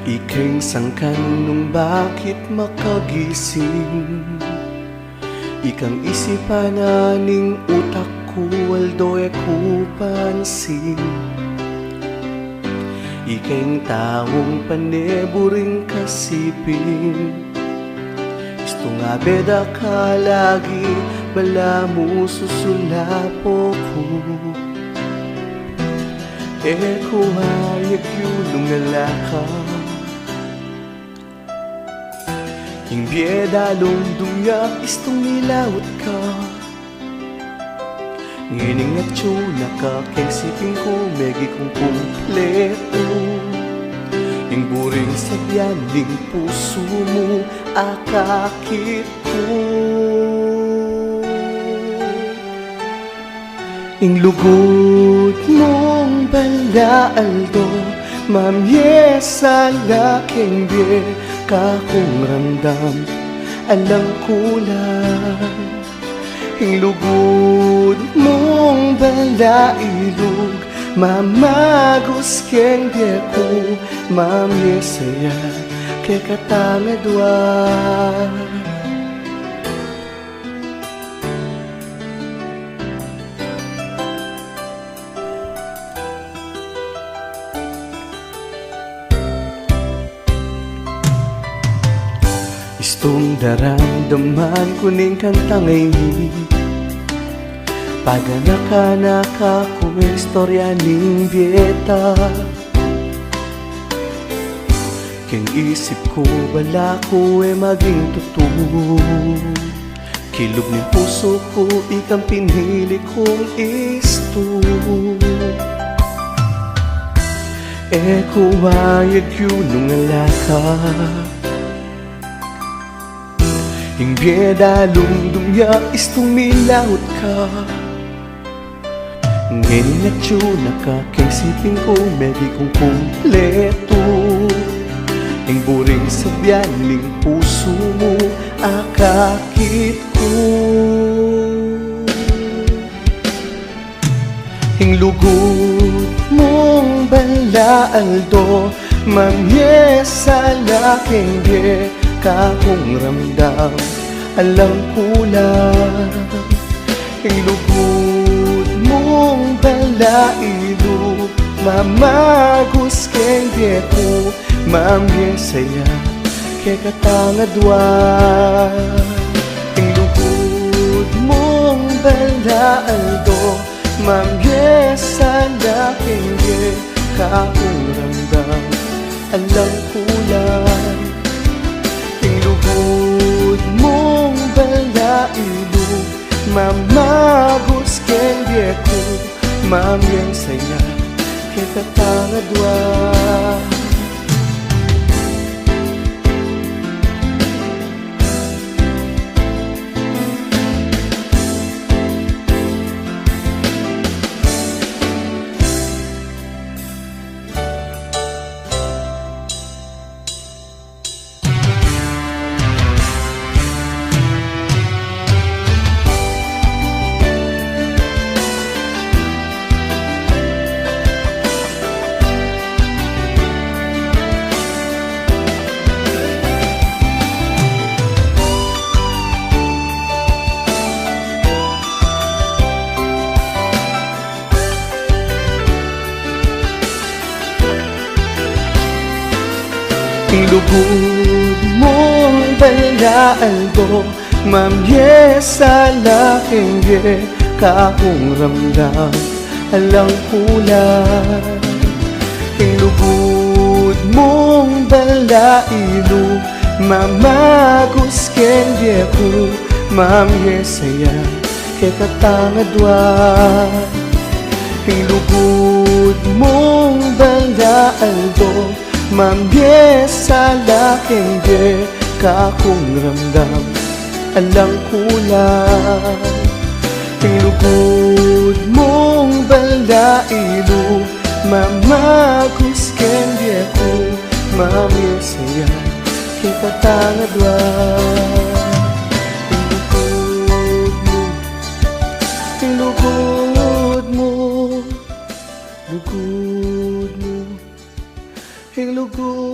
Ika'y sangkan nung bakit makagising. Ikang isipan ning utak ko, waldo ko pansin. Ika'y taong paneburing kasipin. Gusto nga beda ka lagi, bala mo susulapo ko. Eko hayag yun ka. Yung bieda lumdumya istong nilawat ka. Ngining at tiyuna ka, kay siping ko megi kong kumpleto. Yung buring sabyaning puso mo akakit ko. Yung lugod mong balaaldo, mamye sa laking biye kakong ramdam alang kulang. Yung lugod mong balailog, mamagos keng biye ko, mamye saya kay katangadwa. Istong daramdaman ko ning kantang ini. Paganaka-naka ko istorya ning bieta. Keng isip ko bala ko maging totoo. Kilog ng puso ko ikang pinili kong isto. Eko wayag yun nung alaka. Yung bieda lumdumya istong milawat ka. Ngayon na tiyuna ka, kay siping ko megi kong kumpleto. Yung buring sabyaning puso mo akakit ko. Yung lugod mong balaaldo, mamye sa laking biye kakong ramdam alang kulang. Yung lugod mong balailog, mamagos keng biye ko, mamye saya kay katangadwa. Yung lugod mong balaaldo, mamye sa laking biye kakong ramdam alang kulang. Yung lugod mong balailog, mamagos keng biye ko, mamyang saya kay katangadwa. Yung lugod mong balaaldo, mamye sa laking biye kakong ramdam alang kulang. Yung lugod mong balailog, mamagos keng biye ko, mamye saya kay katangadwa. Yung lugod mong balaaldo, mamye sa laking biye kakong ramdam alang kulang. Yung lugod mong balailog, mamagos keng biye ko, mamye saya kay katangadwa. Yung lugod mo, lugod mo, yung lugod